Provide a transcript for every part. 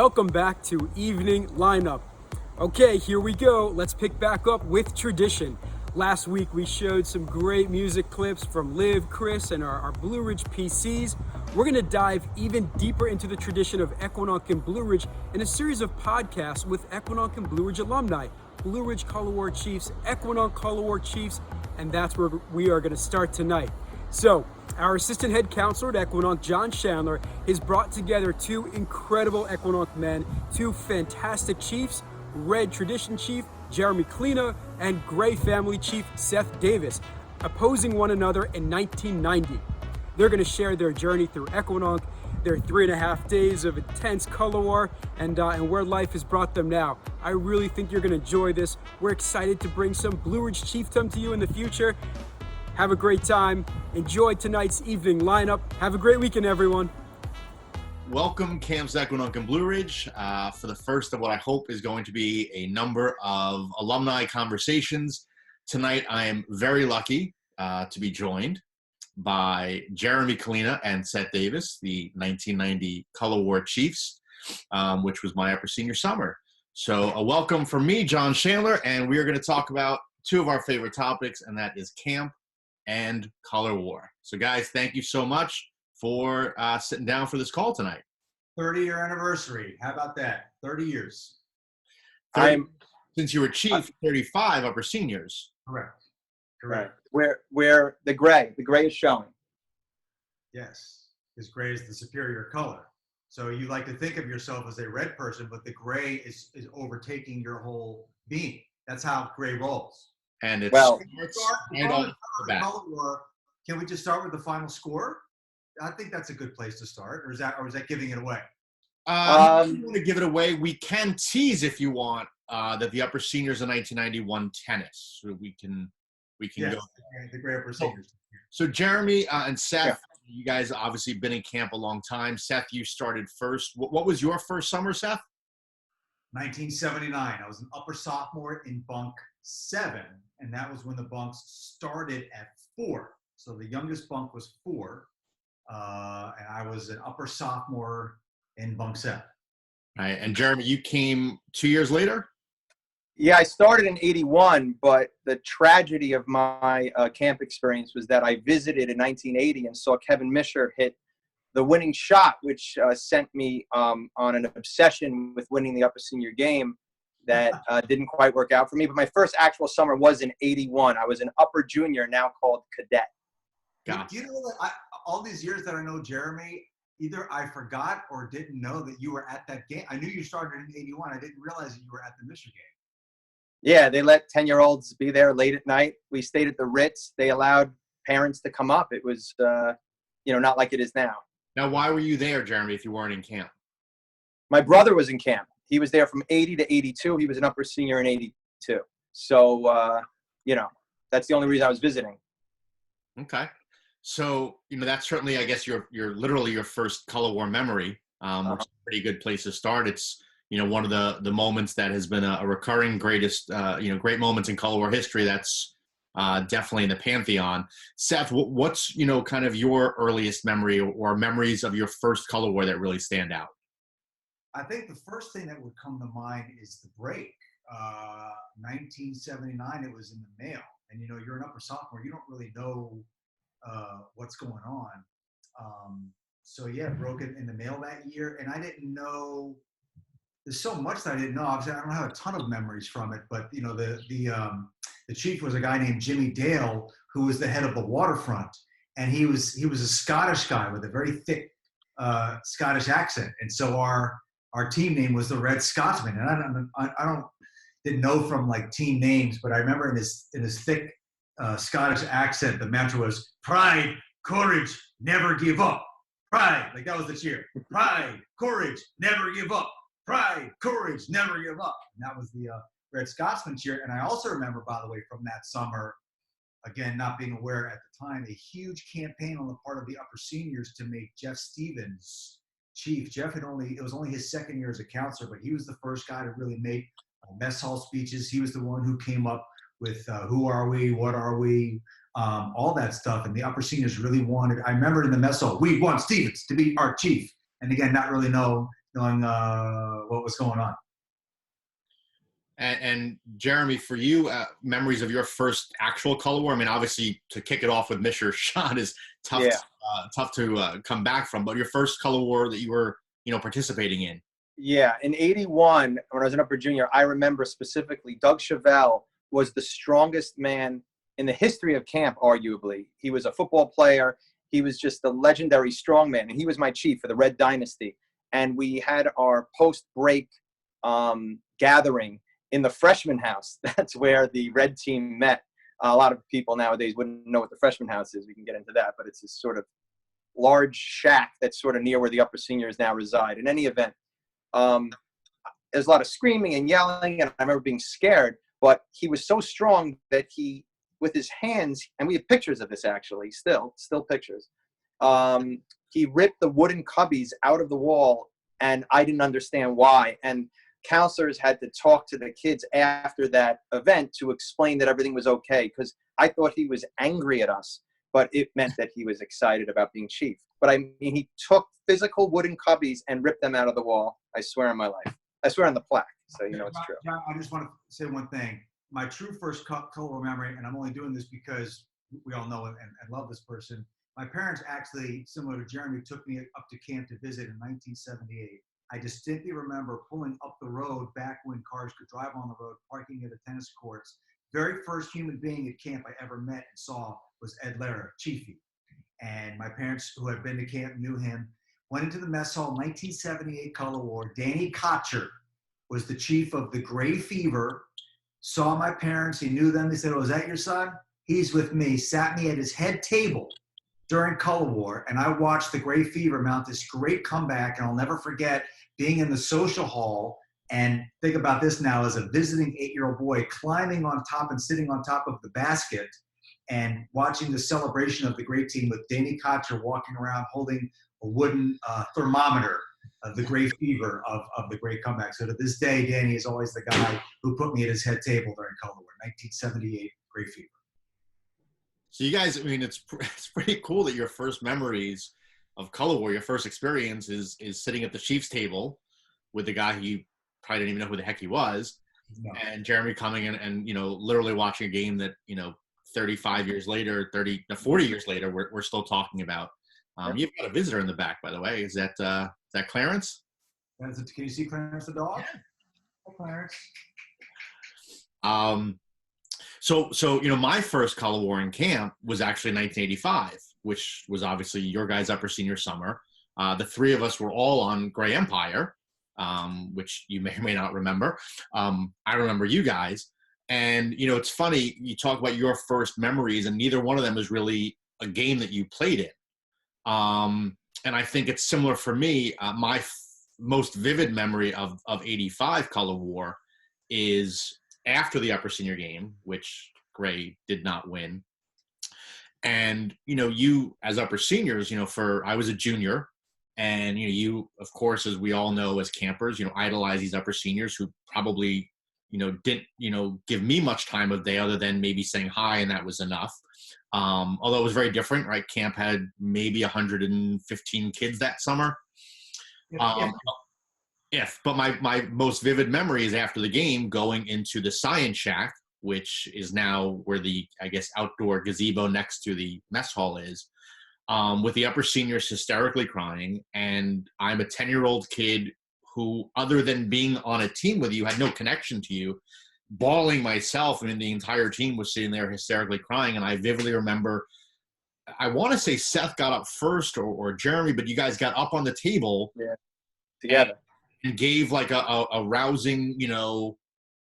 welcome back to Evening Lineup. Okay, here we go. Let's pick back up with tradition. Last week we showed some great music clips from Liv, Chris, and our Blue Ridge PCs. We're going to dive even deeper into the tradition of Equinunk and Blue Ridge in a series of podcasts with Equinunk and Blue Ridge alumni, Blue Ridge Color War Chiefs, Equinunk Color War Chiefs, and that's where we are going to start tonight. So, our assistant head counselor at Equinunk, John Chandler, has brought together two incredible Equinunk men, two fantastic chiefs, Red Tradition Chief Jeremy Kalina and Gray Family Chief Seth Davis, opposing one another in 1990. They're going to share their journey through Equinunk, their 3.5 days of intense color war, and where life has brought them now. I really think you're going to enjoy this. We're excited to bring some Blue Ridge Chiefdom to you in the future. Have a great time. Enjoy tonight's evening lineup. Have a great weekend, everyone. Welcome, Camps Equinunk and Blue Ridge, for the first of what I hope is going to be a number of alumni conversations. Tonight, I am very lucky to be joined by Jeremy Kalina and Seth Davis, the 1990 Color War Chiefs, which was my upper senior summer. So a welcome from me, John Chandler, and we are going to talk about two of our favorite topics, and that is camp and color war. So guys, thank you so much for sitting down for this call tonight. 30-year anniversary. How about that? 30 years. Since you were chief, 35 upper seniors. Correct. Where the gray is showing. Yes, because gray is the superior color. So you like to think of yourself as a red person, but the gray is overtaking your whole being. That's how gray rolls. And it's color war. Can we just start with the final score? I think that's a good place to start. Or is that giving it away? If you want to give it away, we can tease if you want that the upper seniors in 1990 won tennis. So we can go. The gray upper seniors. So Jeremy and Seth, you guys obviously been in camp a long time. Seth, you started first. What was your first summer, Seth? 1979. I was an upper sophomore in bunk 7, and that was when the bunks started at 4. So the youngest bunk was 4. And I was an upper sophomore in bunk 7. All right. And Jeremy, you came 2 years later? Yeah, I started in 81, but the tragedy of my camp experience was that I visited in 1980 and saw Kevin Misher hit the winning shot, which sent me on an obsession with winning the upper senior game that didn't quite work out for me. But my first actual summer was in 81. I was an upper junior, now called cadet. Do you know that all these years that I know Jeremy, either I forgot or didn't know that you were at that game. I knew you started in 81. I didn't realize that you were at the Misher game. Yeah, they let 10-year-olds be there late at night. We stayed at the Ritz. They allowed parents to come up. It was, not like it is now. Now, why were you there, Jeremy, if you weren't in camp? My brother was in camp. He was there from 80 to 82. He was an upper senior in 82. So, that's the only reason I was visiting. Okay. So, that's certainly, I guess, your literally your first color war memory, which is a pretty good place to start. It's, one of the moments that has been a recurring greatest, great moments in color war history. That's definitely in the pantheon. Seth, what's, kind of your earliest memory or memories of your first color war that really stand out? I think the first thing that would come to mind is the break. 1979, it was in the mail. And, you're an upper sophomore. You don't really know what's going on. Broke it in the mail that year. And I didn't know, there's so much that I didn't know. Obviously, I don't have a ton of memories from it, but the chief was a guy named Jimmy Dale, who was the head of the waterfront. And he was a Scottish guy with a very thick Scottish accent. And so our team name was the Red Scotsman. And I didn't know from like team names, but I remember in his thick Scottish accent, the mantra was pride, courage, never give up. Pride, like that was the cheer. Pride, courage, never give up. Pride, courage, never give up. And that was the Red Scotsman cheer. And I also remember, by the way, from that summer, again, not being aware at the time, a huge campaign on the part of the upper seniors to make Jeff Stevens chief. Jeff it was only his second year as a counselor, but he was the first guy to really make mess hall speeches. He was the one who came up with who are we, what are we, all that stuff. And the upper seniors really wanted, I remember in the mess hall, we want Stevens to be our chief. And again, not knowing what was going on. And Jeremy, for you, memories of your first actual color war. I mean, obviously, to kick it off with Mr. Shot is tough. Yeah. Tough to come back from. But your first color war that you were, participating in. Yeah, in '81, when I was an upper junior, I remember specifically Doug Chevelle was the strongest man in the history of camp, arguably. He was a football player. He was just a legendary strongman, and he was my chief for the Red Dynasty. And we had our post-break gathering in the freshman house. That's where the red team met. A lot of people nowadays wouldn't know what the freshman house is. We can get into that, but it's this sort of large shack that's sort of near where the upper seniors now reside. In any event, there's a lot of screaming and yelling, and I remember being scared, but he was so strong that he, with his hands, and we have pictures of this actually, still pictures, he ripped the wooden cubbies out of the wall, and I didn't understand why. And counselors had to talk to the kids after that event to explain that everything was okay, because I thought he was angry at us, but it meant that he was excited about being chief. But I mean, he took physical wooden cubbies and ripped them out of the wall. I swear on my life. I swear on the plaque, so you know it's true. John, I just want to say one thing. My true first color memory, and I'm only doing this because we all know and love this person. My parents actually, similar to Jeremy, took me up to camp to visit in 1978. I distinctly remember pulling up the road back when cars could drive on the road, parking at the tennis courts. Very first human being at camp I ever met and saw was Ed Lara, Chiefy. And my parents, who had been to camp, knew him. Went into the mess hall, 1978 color war. Danny Kotcher was the chief of the Gray Fever. Saw my parents, he knew them. He said, "Oh, is that your son?" He's with me. Sat me at his head table during color war, and I watched the Gray Fever mount this great comeback. And I'll never forget being in the social hall, and think about this now as a visiting 8-year-old boy, climbing on top and sitting on top of the basket and watching the celebration of the great team with Danny Kotcher walking around holding a wooden thermometer of the Gray Fever of the great comeback. So to this day, Danny is always the guy who put me at his head table during color war, 1978 Gray Fever. So you guys, I mean, it's pretty cool that your first memories of color war, your first experience is sitting at the Chiefs table with the guy who you probably didn't even know who the heck he was. No. And Jeremy coming in and, literally watching a game that, 35 years later, 40 years later, we're still talking about. Yep. You've got a visitor in the back, by the way. Is that Clarence? Can you see Clarence the dog? Yeah. Hi, Clarence. So my first color war in camp was actually 1985, which was obviously your guys' upper senior summer. The three of us were all on Gray Empire, which you may or may not remember. I remember you guys. And, it's funny, you talk about your first memories, and neither one of them is really a game that you played in. And I think it's similar for me. My most vivid memory of 85 color war is after the upper senior game, which Gray did not win. And, you as upper seniors, I was a junior, and, you, of course, as we all know as campers, idolize these upper seniors who probably, didn't, give me much time of day other than maybe saying hi, and that was enough. Although it was very different, right? Camp had maybe 115 kids that summer. But my most vivid memory is after the game going into the Science Shack, which is now where the, I guess, outdoor gazebo next to the mess hall is, with the upper seniors hysterically crying. And I'm a 10-year-old kid who, other than being on a team with you, had no connection to you, bawling myself, and the entire team was sitting there hysterically crying. And I vividly remember, I want to say Seth got up first or Jeremy, but you guys got up on the table together and gave like a rousing,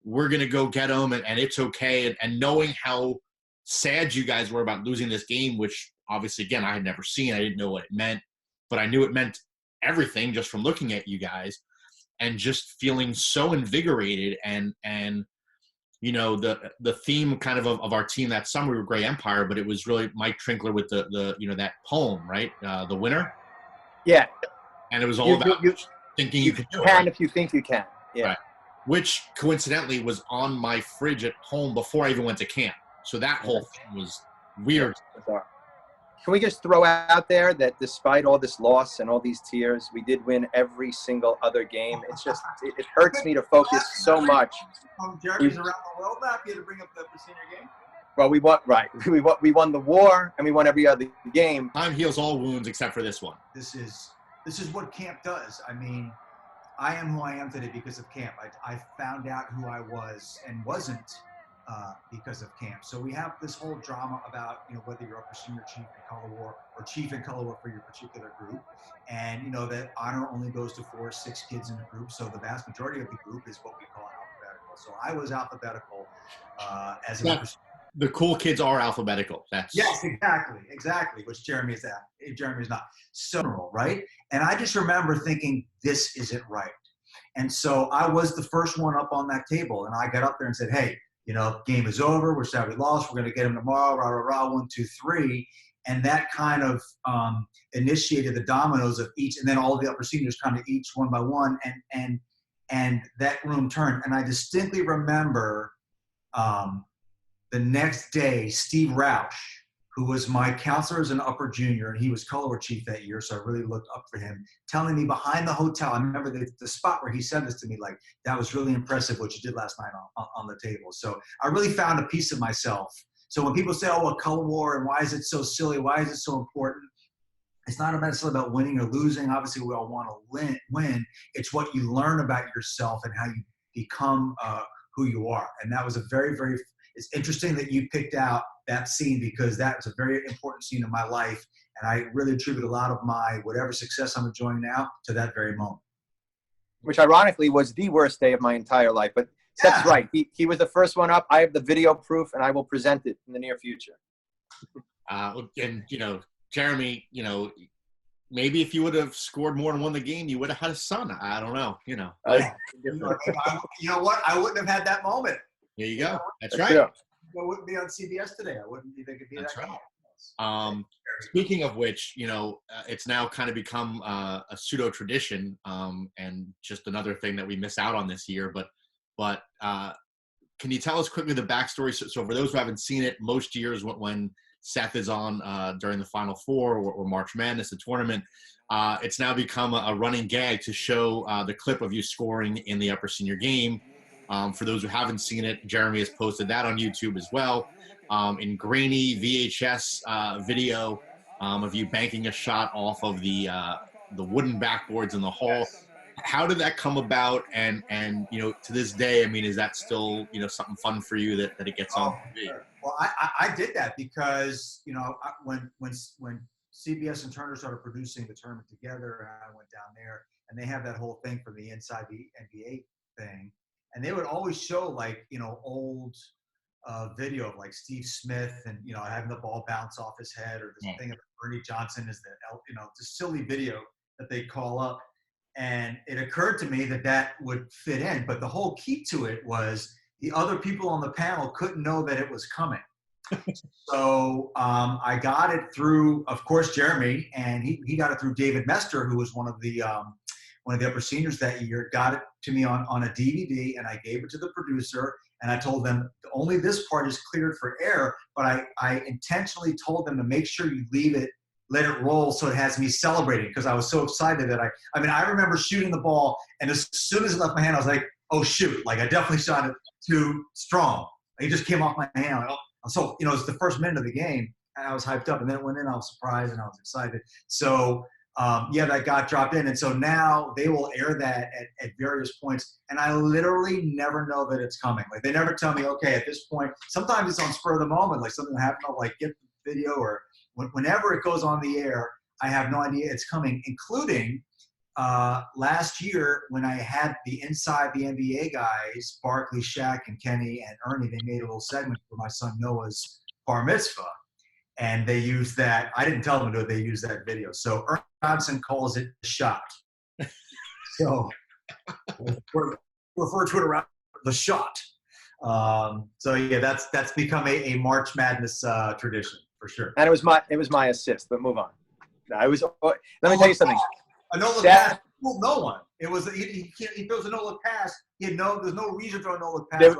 we're going to go get them and it's okay. And knowing how sad you guys were about losing this game, which obviously, again, I had never seen, I didn't know what it meant, but I knew it meant everything just from looking at you guys, and just feeling so invigorated. And the theme kind of our team that summer, we were Gray Empire, but it was really Mike Trinkler with the that poem, right? The Winner. Yeah. And it was all about thinking you could do it. Right? If you think you can. Yeah. Right. Which coincidentally was on my fridge at home before I even went to camp. So that whole thing was weird. Can we just throw out there that despite all this loss and all these tears, we did win every single other game. It's just, it hurts me to focus so much. Jeremy's around the world map. You had to bring up the senior game. Well, we won, right. We won the war, and we won every other game. Time heals all wounds except for this one. This is what camp does. I mean, I am who I am today because of camp. I found out who I was and wasn't because of camp. So we have this whole drama about, whether you're upper senior chief in color war or chief in color war for your particular group. And, that honor only goes to 4 or 6 kids in the group. So the vast majority of the group is what we call alphabetical. So I was alphabetical as an upper senior. The cool kids are alphabetical. Yes, exactly. Which Jeremy is that. Jeremy's not. So, right? And I just remember thinking, this isn't right. And so I was the first one up on that table, and I got up there and said, hey, game is over. We're sorry we lost. We're going to get him tomorrow. Rah, rah, rah, 1, 2, 3. And that kind of initiated the dominoes of each, and then all of the upper seniors kind of each one by one, and that room turned. And I distinctly remember the next day, Steve Roush, who was my counselor as an upper junior, and he was color chief that year, so I really looked up for him, telling me behind the hotel, I remember the spot where he said this to me, like, that was really impressive what you did last night on the table. So I really found a piece of myself. So when people say, oh, well, color war, and why is it so silly? Why is it so important? It's not necessarily about winning or losing. Obviously, we all want to win. It's what you learn about yourself and how you become who you are. And that was a very, very it's interesting that you picked out that scene because that was a very important scene in my life. And I really attribute a lot of my whatever success I'm enjoying now to that very moment. Which ironically was the worst day of my entire life. But yeah. Seth's right. He was the first one up. I have the video proof, and I will present it in the near future. And, Jeremy, maybe if you would have scored more and won the game, you would have had a son. I don't know, you know what? I wouldn't have had that moment. There you go. That's right. Yeah. I wouldn't be on CBS today. I wouldn't be thinking That's that. Right. Speaking of which, it's now kind of become a pseudo tradition, and just another thing that we miss out on this year. But can you tell us quickly the backstory? So for those who haven't seen it, most years when Seth is on during the Final Four or March Madness, the tournament, it's now become a running gag to show the clip of you scoring in the upper senior game. For those who haven't seen it, Jeremy has posted that on YouTube as well. In grainy VHS video of you banking a shot off of the wooden backboards in the hall. How did that come about? And to this day, I mean, is that still something fun for you that it gets on TV? Sure. Well, I did that because when CBS and Turner started producing the tournament together, and I went down there, and they have that whole thing from the Inside the NBA thing. And they would always show old video of like Steve Smith and, having the ball bounce off his head, or this thing of Ernie Johnson is this silly video that they call up. And it occurred to me that would fit in. But the whole key to it was the other people on the panel couldn't know that it was coming. So I got it through, of course, Jeremy, and he got it through David Mester, who was one of the upper seniors that year, got it to me on a DVD, and I gave it to the producer, and I told them only this part is cleared for air, but I intentionally told them to make sure you let it roll so it has me celebrating, because I was so excited that I remember shooting the ball, and as soon as it left my hand, I was like, oh shoot, like I definitely shot it too strong. It just came off my hand. So, it's the first minute of the game, and I was hyped up, and then it went in, I was surprised, and I was excited. So, that got dropped in. And so now they will air that at various points. And I literally never know that it's coming. Like, they never tell me, okay, at this point, sometimes it's on spur of the moment, like something happened, I'll like get the video, or whenever it goes on the air, I have no idea it's coming, including last year when I had the Inside the NBA guys, Barkley, Shaq, and Kenny, and Ernie, they made a little segment for my son Noah's bar mitzvah. And they used that. I didn't tell them to do it. They used that video. So Ernie Johnson calls it the shot. So we're refer to it around the shot. That's become a March Madness tradition for sure. And it was my assist. But move on. Let me tell you something. A no look pass. Well, no one. It was he throws a no look pass. There's no reason to throw a no look pass.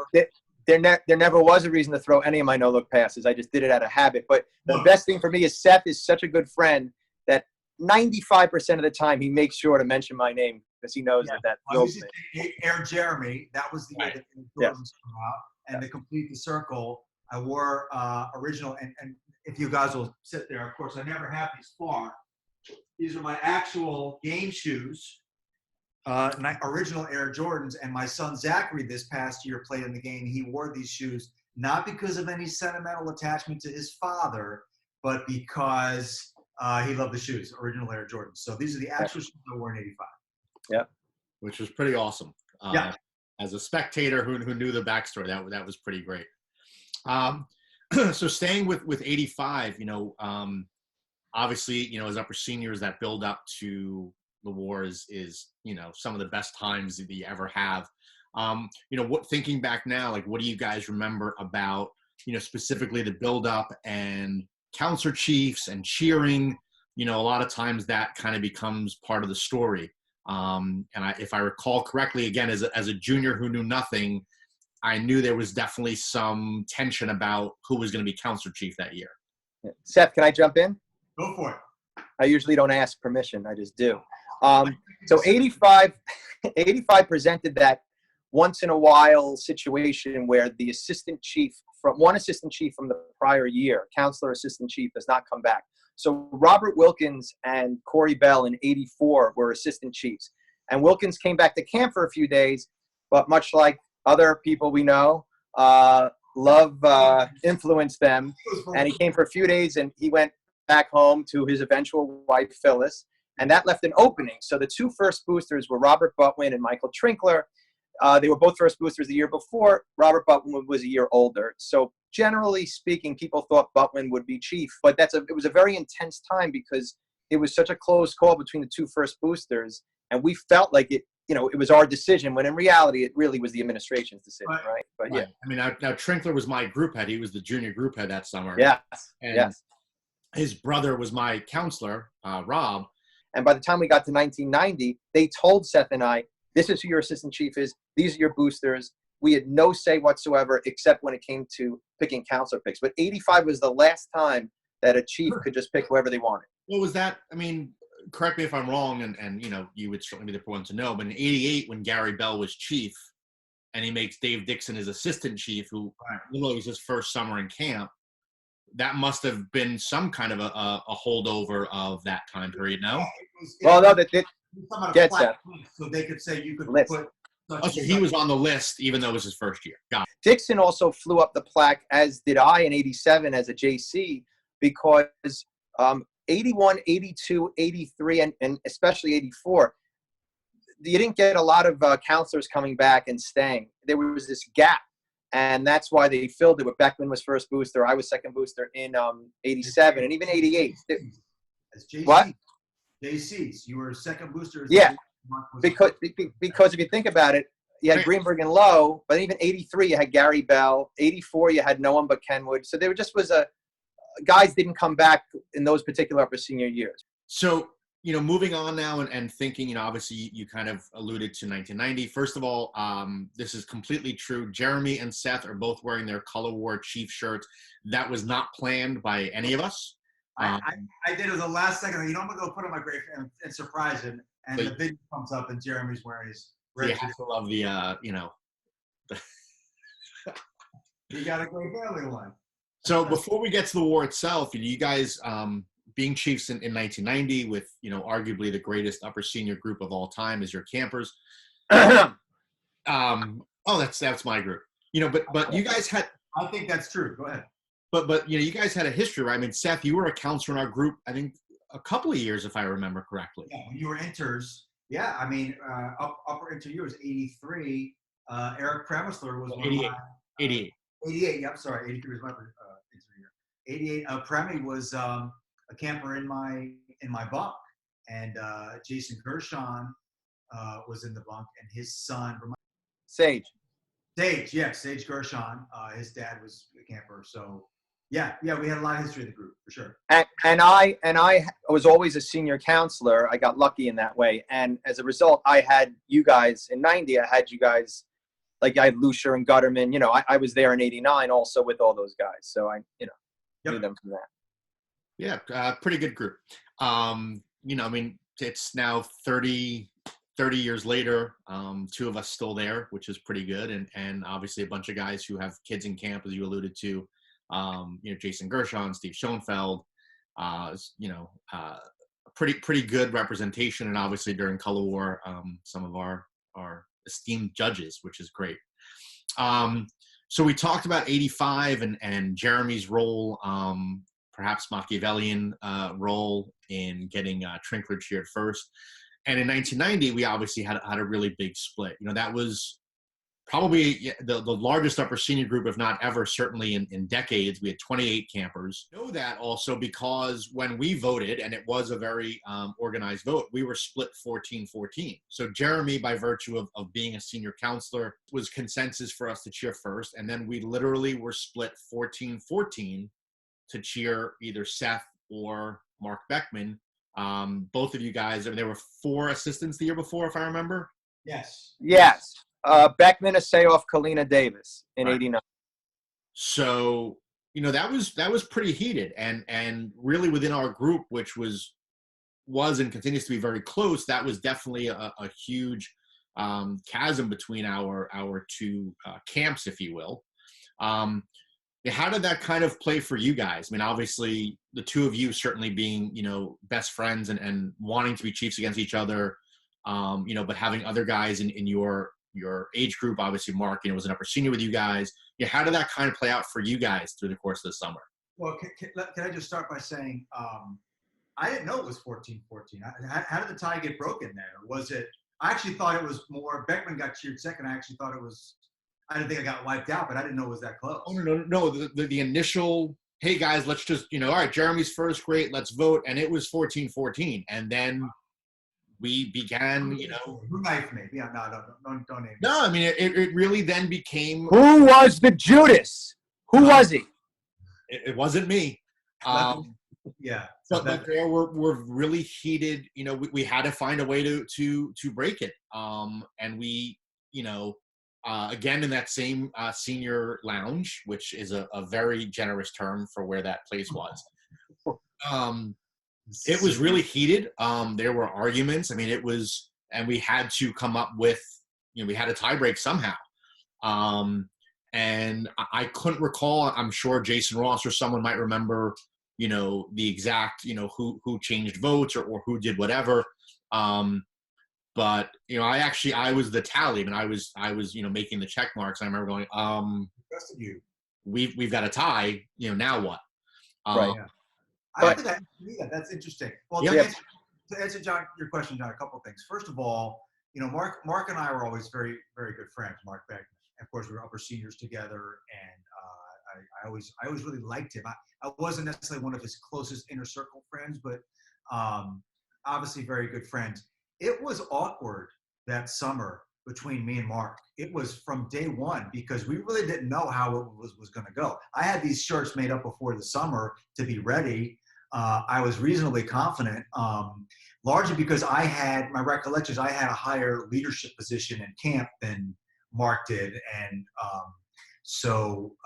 there never was a reason to throw any of my no-look passes. I just did it out of habit. But the best thing for me is Seth is such a good friend that 95% of the time he makes sure to mention my name because he knows that builds me. Air Jeremy, that was the year that the Jordans came out. And to complete the circle, I wore original, and if you guys will sit there, of course, I never have these far. These are my actual game shoes, original Air Jordans, and my son Zachary this past year played in the game. He wore these shoes, not because of any sentimental attachment to his father, but because he loved the shoes, original Air Jordans. So these are the actual shoes I wore in '85. Yeah. Which was pretty awesome. As a spectator who knew the backstory, that was pretty great. So staying with 85, obviously, as upper seniors, that build up to the wars is, some of the best times that you ever have. Thinking back now, like, what do you guys remember about, specifically the build up and counselor chiefs and cheering? A lot of times that kind of becomes part of the story. If I recall correctly, again, as a junior who knew nothing, I knew there was definitely some tension about who was going to be counselor chief that year. Seth, can I jump in? Go for it. I usually don't ask permission. I just do. So 85 presented that once in a while situation where the assistant chief from the prior year, counselor assistant chief, does not come back. So Robert Wilkins and Corey Bell in 84 were assistant chiefs. And Wilkins came back to camp for a few days, but much like other people we know, love influenced them. And he came for a few days and he went back home to his eventual wife, Phyllis. And that left an opening. So the two first boosters were Robert Butwin and Michael Trinkler. They were both first boosters the year before. Robert Butwin was a year older. So generally speaking, people thought Butwin would be chief, but it was a very intense time because it was such a close call between the two first boosters, and we felt like it was our decision, when in reality it really was the administration's decision, right? But yeah. I mean, now Trinkler was my group head. He was the junior group head that summer. Yes. And yes. His brother was my counselor, Rob. And by the time we got to 1990, they told Seth and I, this is who your assistant chief is. These are your boosters. We had no say whatsoever except when it came to picking counselor picks. But 85 was the last time that a chief could just pick whoever they wanted. What was that? I mean, correct me if I'm wrong, and you would certainly be the one to know, but in 88, when Gary Bell was chief, and he makes Dave Dixon his assistant chief, who literally was his first summer in camp, that must have been some kind of a holdover of that time period, no? Well, no, get Seth. So they could say you could put... So he was on the list, even though it was his first year. Got it. Dixon also flew up the plaque, as did I in 87 as a JC, because 81, 82, 83, and especially 84, you didn't get a lot of counselors coming back and staying. There was this gap, and that's why they filled it with Beckman was first booster. I was second booster in 87, and even 88. As JC, what? JCs, you were second booster. Yeah. Because if you think about it, you had Greenberg and Lowe, but even 83 you had Gary Bell, 84 you had no one but Kenwood. So there just was guys didn't come back in those particular upper senior years. So, moving on now and thinking, obviously you kind of alluded to 1990. First of all, this is completely true. Jeremy and Seth are both wearing their Color War Chief shirts. That was not planned by any of us. I did it the last second. I'm going to go put on my grave and surprise him. And the video comes up and Jeremy's wearing his red. You have to love the, You got a great family one. So before we get to the war itself, you guys being chiefs in 1990 with, arguably the greatest upper senior group of all time as your campers. That's my group. But you guys had. I think that's true. Go ahead. But you guys had a history, right? I mean, Seth, you were a counselor in our group, I think, a couple of years, if I remember correctly. Yeah, when you were inters. Yeah, I mean, upper inter year was 83. Eric Premisler was 88. 88. 88, yeah, I'm sorry. 83 was my inter year. 88, Premi was a camper in my bunk. And Jason Gershon was in the bunk, and his son. Sage, yeah, Sage Gershon. His dad was a camper, so. Yeah, we had a lot of history in the group, for sure. And I was always a senior counselor. I got lucky in that way. And as a result, I had you guys, in 90, I had you guys like I had Lucier and Gutterman. You know, I was there in '89 also with all those guys, so I knew them from that. Yeah, pretty good group. You know, I mean, it's now 30 years later. Two of us still there, which is pretty good, and obviously a bunch of guys who have kids in camp, as you alluded to. You know, Jason Gershon, Steve Schoenfeld. You know, pretty good representation, and obviously during Color War, some of our esteemed judges, which is great. So we talked about '85 and Jeremy's role, perhaps Machiavellian role in getting Trinkler cheered first. And in 1990, we obviously had a really big split. You know, that was probably the largest upper senior group, if not ever, certainly in decades. We had 28 campers. I know that also because when we voted, and it was a very organized vote, we were split 14-14. So Jeremy, by virtue of being a senior counselor, was consensus for us to cheer first. And then we literally were split 14-14 to cheer either Seth or Mark Beckman. Both of you guys, I mean, there were 4 assistants the year before, if I remember. Yes. Yes. Beckman, Asayoff, Kalina, Davis in '89. So, you know, that was pretty heated, and really within our group, which was and continues to be very close, that was definitely a huge chasm between our two camps, if you will. How did that kind of play for you guys? I mean, obviously the two of you certainly being, you know, best friends and wanting to be Chiefs against each other, you know, but having other guys in your age group, obviously Mark, you know, was an upper senior with you guys. Yeah, how did that kind of play out for you guys through the course of the summer? Well, can I just start by saying I didn't know it was 14-14. How did the tie get broken there? Was it? I actually thought it was more. Beckman got cheered second. I actually thought it was. I didn't think I got wiped out, but I didn't know it was that close. Oh, no. The initial, hey guys, let's just, you know, all right, Jeremy's first, great, let's vote, and it was 14-14, and then we began, you know. Who knifed me? Yeah, no, don't name me. No, I mean, it really then became. Who was the Judas? Who was he? It wasn't me. Yeah. But there were really heated, you know, we had to find a way to break it. And we, you know, again, in that same senior lounge, which is a very generous term for where that place was. It was really heated. There were arguments. I mean, it was, and we had to come up with, you know, we had a tie break somehow. And I couldn't recall, I'm sure Jason Ross or someone might remember, you know, the exact, you know, who changed votes or who did whatever. But, you know, I was the tally. I mean, I was, you know, making the check marks. I remember going, rest of you, we've got a tie, you know, now what? Right. Yeah. I don't think I knew that. That's interesting. Well, Yeah. to answer John, your question, John, a couple of things. First of all, you know, Mark and I were always very, very good friends. Mark Beckman. Of course, we were upper seniors together, and I always really liked him. I wasn't necessarily one of his closest inner circle friends, but obviously very good friends. It was awkward that summer between me and Mark. It was from day one because we really didn't know how it was going to go. I had these shirts made up before the summer to be ready. I was reasonably confident, largely because my recollections, I had a higher leadership position in camp than Mark did. And so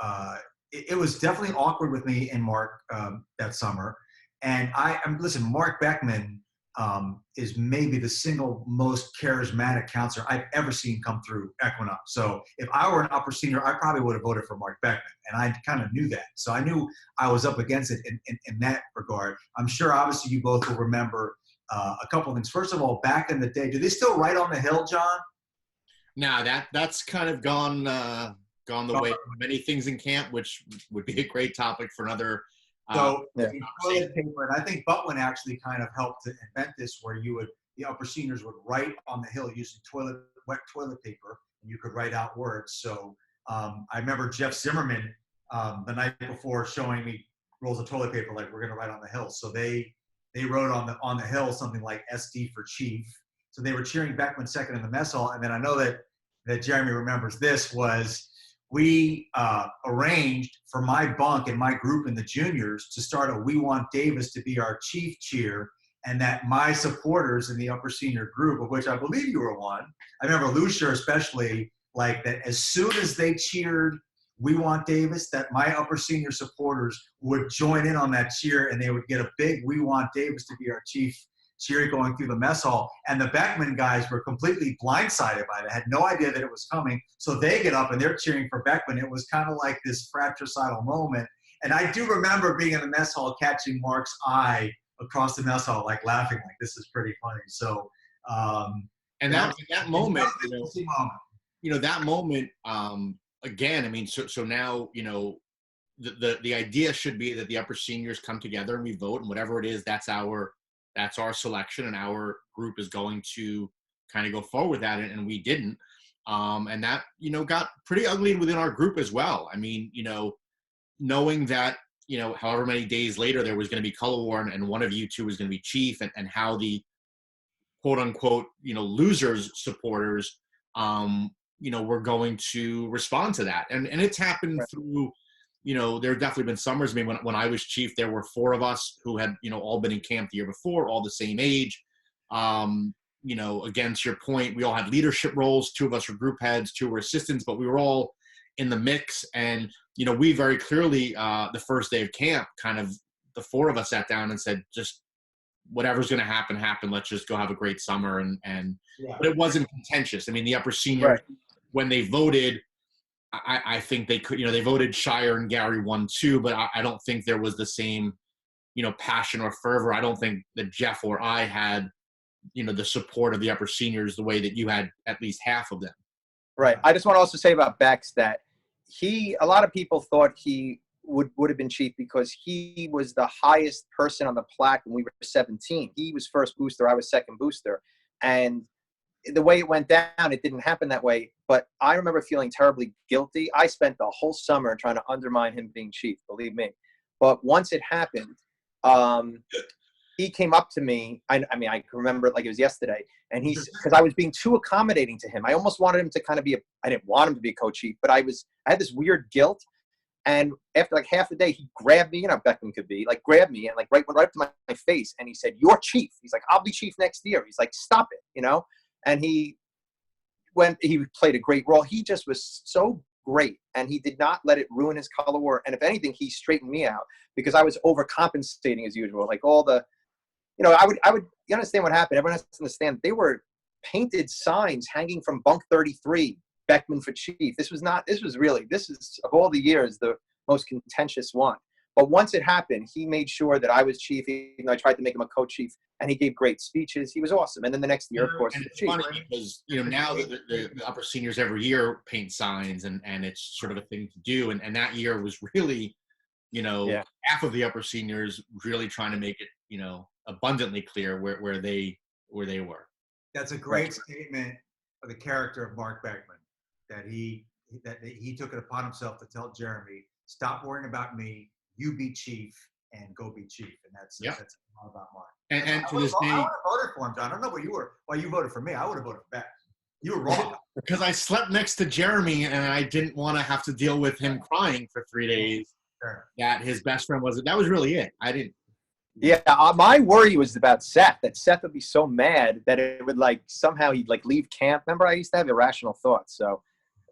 it was definitely awkward with me and Mark that summer. And listen, Mark Beckman is maybe the single most charismatic counselor I've ever seen come through Equinox. So if I were an upper senior, I probably would have voted for Mark Beckman. And I kind of knew that. So I knew I was up against it in that regard. I'm sure obviously you both will remember a couple of things. First of all, back in the day, do they still write on the hill, John? No, that's kind of gone the way of many things in camp, which would be a great topic for another. Toilet paper, and I think Butwin actually kind of helped to invent this, where the upper seniors would write on the hill using wet toilet paper, and you could write out words. So I remember Jeff Zimmerman the night before showing me rolls of toilet paper, like, we're going to write on the hill. So they wrote on the hill something like SD for Chief. So they were cheering Beckman second in the mess hall. And then I know that Jeremy remembers this was, we arranged for my bunk and my group in the juniors to start a We Want Davis to be our chief cheer, and that my supporters in the upper senior group, of which I believe you were one, I remember Lucier especially like that as soon as they cheered "We Want Davis," that my upper senior supporters would join in on that cheer, and they would get a big "We Want Davis" to be our chief cheer going through the mess hall. And the Beckman guys were completely blindsided by that, had no idea that it was coming. So they get up and they're cheering for Beckman. It was kind of like this fratricidal moment. And I do remember being in the mess hall, catching Mark's eye across the mess hall, like laughing, like, this is pretty funny. So, and that moment, that moment, again, I mean, so now, the idea should be that the upper seniors come together and we vote, and whatever it is, that's our selection, and our group is going to kind of go forward with that, and we didn't. And that, got pretty ugly within our group as well. I mean, knowing that, however many days later there was going to be color war, and one of you two was going to be chief, and how the quote unquote, losers supporters, were going to respond to that. And it's happened through, there have definitely been summers. I mean, when I was chief, there were 4 of us who had, all been in camp the year before, all the same age. Again, to your point, we all had leadership roles. 2 of us were group heads, 2 were assistants, but we were all in the mix. And, we very clearly, the first day of camp, kind of the 4 of us sat down and said, just whatever's going to happen. Let's just go have a great summer. But it wasn't contentious. I mean, the upper seniors, when they voted, I think they could, they voted Shire and Gary 1-2, but I don't think there was the same, passion or fervor. I don't think that Jeff or I had, the support of the upper seniors the way that you had at least half of them. Right. I just want to also say about Bex that a lot of people thought he would have been chief because he was the highest person on the plaque when we were 17. He was first booster. I was second booster. And the way it went down, it didn't happen that way. But I remember feeling terribly guilty. I spent the whole summer trying to undermine him being chief, believe me. But once it happened, he came up to me. I mean, I can remember it like it was yesterday. And because I was being too accommodating to him. I almost wanted him to kind of I didn't want him to be co-chief, but I had this weird guilt. And after like half the day, he grabbed me, Beckman could be, like grabbed me and like went right up to my face. And he said, "You're chief." He's like, "I'll be chief next year." He's like, "Stop it," And he played a great role. He just was so great, and he did not let it ruin his color war. And if anything, he straightened me out because I was overcompensating as usual. Like all the, I would. You understand what happened? Everyone has to understand. They were painted signs hanging from bunk 33. Beckman for chief. This is of all the years the most contentious one. But once it happened, he made sure that I was chief, even though I tried to make him a co-chief, and he gave great speeches. He was awesome. And then the next year, of course, and he was it's chief. funny because, now the upper seniors every year paint signs, and it's sort of a thing to do. And that year was really, half of the upper seniors really trying to make it, abundantly clear where they were. That's a great statement of the character of Mark Beckman, that he took it upon himself to tell Jeremy, "Stop worrying about me. You be chief and go be chief." And that's all about Mark. And to this day, I would have voted for him, John. I don't know why you voted for me. I would have voted for Beck. You were wrong. Because I slept next to Jeremy, and I didn't want to have to deal with him crying for 3 days. Sure. That his best friend wasn't. That was really it. I didn't. Yeah, my worry was about Seth. That Seth would be so mad that it would somehow he'd leave camp. Remember, I used to have irrational thoughts. So.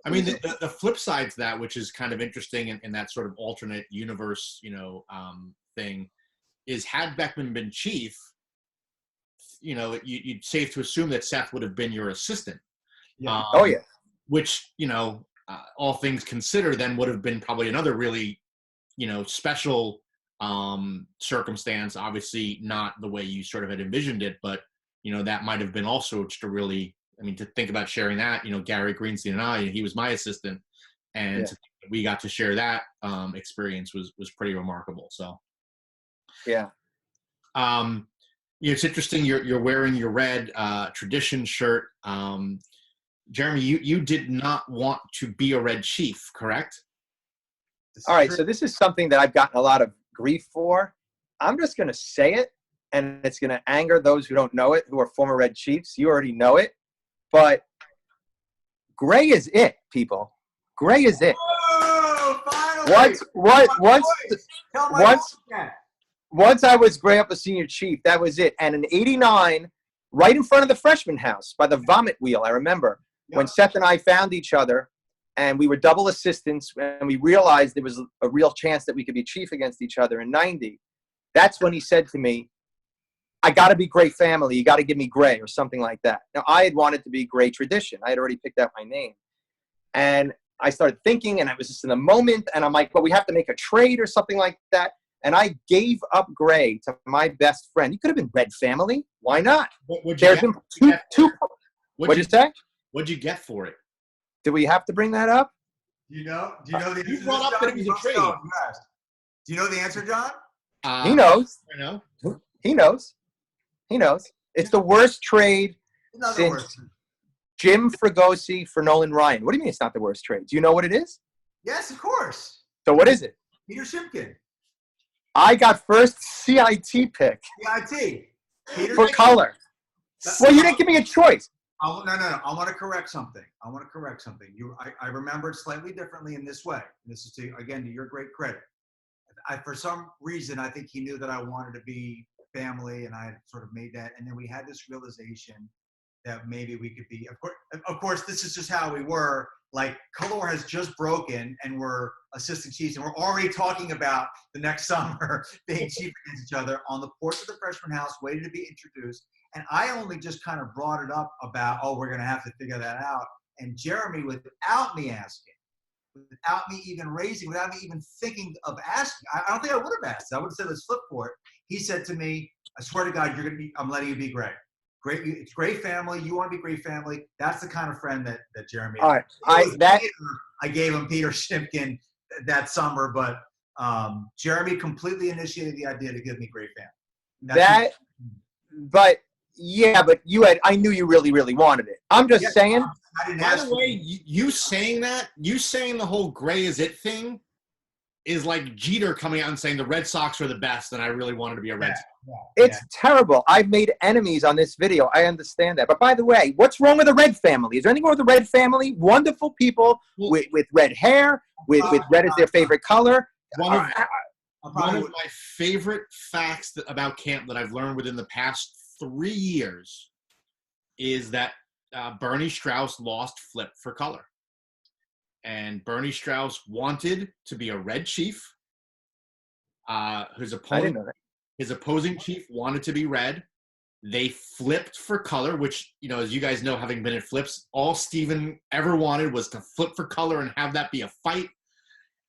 I mean, the flip side to that, which is kind of interesting in that sort of alternate universe, thing, is had Beckman been chief, you'd safe to assume that Seth would have been your assistant. Yeah. Which, all things considered, then would have been probably another really, special circumstance. Obviously, not the way you sort of had envisioned it, but that might have been also just a really. I mean, to think about sharing that, Gary Greenstein and I, he was my assistant, and we got to share that experience was pretty remarkable. So, yeah. It's interesting. You're wearing your red tradition shirt. Jeremy, you did not want to be a red chief, correct? All right. So this is something that I've gotten a lot of grief for. I'm just going to say it, and it's going to anger those who don't know it, who are former red chiefs. You already know it. But gray is it, people. Gray is it. Whoa, finally. Once I was gray up a senior chief, that was it. And in '89, right in front of the freshman house by the vomit wheel, I remember, when Seth and I found each other and we were double assistants and we realized there was a real chance that we could be chief against each other in 90, that's when he said to me, I got to be Gray Family. You got to give me Gray or something like that. Now, I had wanted to be Gray Tradition. I had already picked out my name. And I started thinking, and I was just in the moment, and I'm like, well, we have to make a trade or something like that. And I gave up Gray to my best friend. He could have been Red Family. Why not? What'd There's been two. What'd you say? What'd you get for it? Do we have to bring that up? Do you know the answer? You brought up that it was a trade. Do you know the answer, John? He knows. I know. He knows. He knows. It's the worst trade since Jim Fregosi for Nolan Ryan. What do you mean it's not the worst trade? Do you know what it is? Yes, of course. So what is it? Peter Shimkin. I got first CIT pick CIT. for color. Well, you didn't give me a choice. No. I want to correct something. I remembered slightly differently in this way. This is to your great credit. For some reason, I think he knew that I wanted to be family, and I had sort of made that. And then we had this realization that maybe we could be. Of course, this is just how we were. Like, color has just broken, and we're assistant chiefs, and we're already talking about the next summer being chief against each other on the porch of the freshman house, waiting to be introduced. And I only just kind of brought it up about, we're going to have to figure that out. And Jeremy, without me asking, without me even raising, without me even thinking of asking, I don't think I would have asked. I would have said, let's flip for it. He said to me, I swear to God, I'm letting you be Gray. Great, it's Gray Family. You want to be Gray Family. That's the kind of friend that Jeremy is. All right. I gave him Peter Shimkin that summer, but Jeremy completely initiated the idea to give me Gray Family. I knew you really, really wanted it. I'm just saying. I didn't By ask the way, you saying the whole Gray is it thing is like Jeter coming out and saying the Red Sox are the best, and I really wanted to be a Red Sox. It's terrible. I've made enemies on this video. I understand that. But by the way, what's wrong with the Red Family? Is there anything wrong with the Red Family? Wonderful people with red hair, with red as their favorite color. One of my favorite facts about camp that I've learned within the past 3 years is that Bernie Strauss lost flip for color. And Bernie Strauss wanted to be a red chief. His opposing chief wanted to be red. They flipped for color, which, as you guys know, having been at flips, all Steven ever wanted was to flip for color and have that be a fight.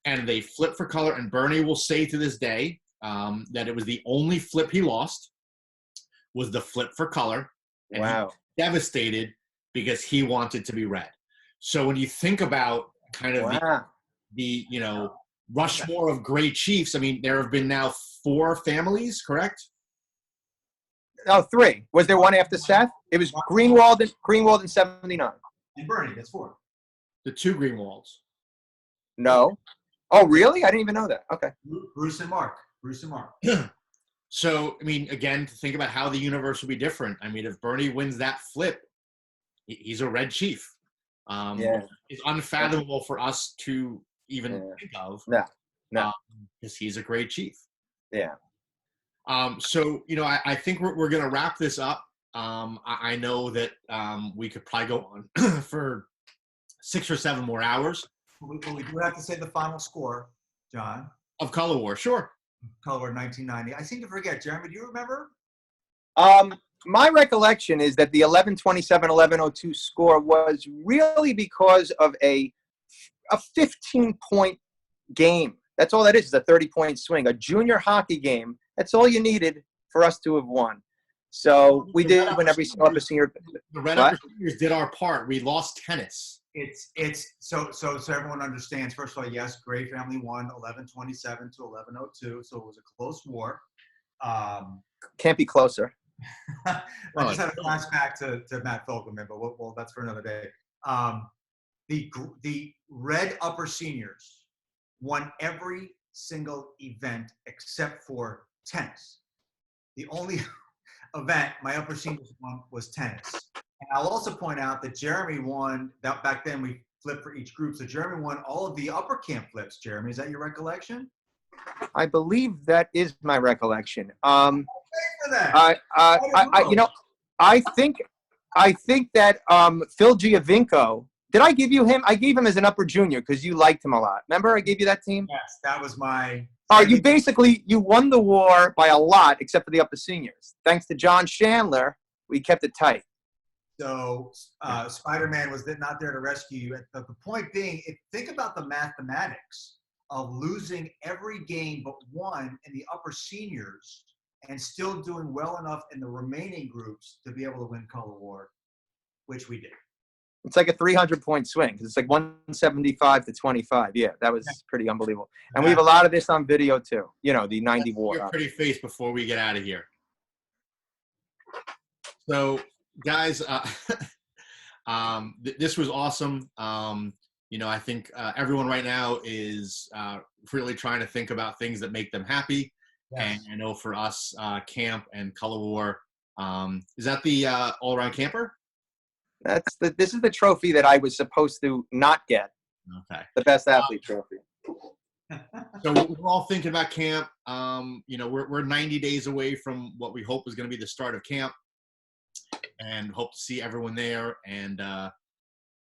And they flipped for color. And Bernie will say to this day that it was the only flip he lost was the flip for color. And he was devastated because he wanted to be red. So when you think about kind of the Rushmore of Gray Chiefs, I mean, there have been now 4 families, correct? No, 3. Was there one after Seth? It was Greenwald in 79. And Bernie, that's 4. The 2 Greenwalds. No. Oh, really? I didn't even know that. Okay. Bruce and Mark. So, I mean, again, to think about how the universe would be different. I mean, if Bernie wins that flip, he's a red chief. It's unfathomable for us to even think of. No. Because he's a great chief. Yeah. So, I think we're going to wrap this up. I know that we could probably go on for 6 or 7 more hours. We do have to say the final score, John. Of Color War, sure. Color War 1990. I seem to forget. Jeremy, do you remember? My recollection is that the 11-27-11-02 score was really because of a 15-point game. That's all that is a 30-point swing, a junior hockey game. That's all you needed for us to have won. So we did win every single senior. The Red Upper Seniors did our part. We lost tennis. It's so everyone understands. First of all, yes, Gray Family won 11-27 to 11-02, so it was a close war. Can't be closer. I just had a flashback to Matt Fogelman, but well, that's for another day. The Red Upper Seniors won every single event except for tennis. The only event my upper seniors won was tennis. And I'll also point out that Jeremy won, that back then we flipped for each group. So Jeremy won all of the upper camp flips. Jeremy, is that your recollection? I believe that is my recollection. For that. I think I think that Phil Giovinco, did I give you him? I gave him as an upper junior because you liked him a lot. Remember I gave you that team? Yes, that was my. All right, you won the war by a lot except for the upper seniors. Thanks to John Chandler, we kept it tight. So Spider-Man was not there to rescue you. The point being, think about the mathematics of losing every game but one in the upper seniors and still doing well enough in the remaining groups to be able to win Color War, which we did. It's like a 300-point swing because it's like 175 to 25. Yeah, that was pretty unbelievable. And we have a lot of this on video too. You know, the 90 war. Your pretty face before we get out of here. So, guys, this was awesome. You know, I think everyone right now is really trying to think about things that make them happy. Yes. And I know for us, camp and Color War, is that the all-around camper? This is the trophy that I was supposed to not get. Okay. The best athlete trophy. So we're all thinking about camp. You know, we're 90 days away from what we hope is going to be the start of camp, and hope to see everyone there. And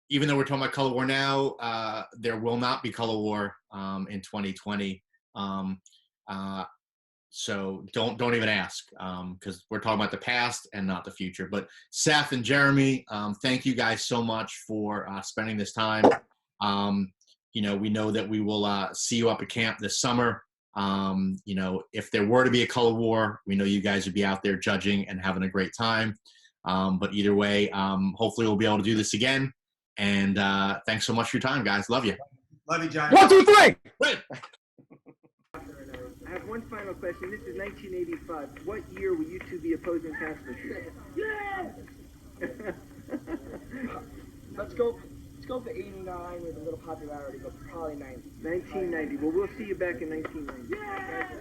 even though we're talking about Color War now, there will not be Color War in 2020. So don't even ask, because we're talking about the past and not the future. But Seth and Jeremy, thank you guys so much for spending this time. You know, we know that we will see you up at camp this summer. You know, if there were to be a Color War, we know you guys would be out there judging and having a great time. But either way, hopefully we'll be able to do this again. And thanks so much for your time, guys. Love you. Love you, John. 1, 2, 3. Wait. I have one final question. This is 1985. What year will you two be opposing chancellorship? Yeah! Let's go for 89 with a little popularity, but probably 90. 1990. Well, we'll see you back in 1990. Yeah!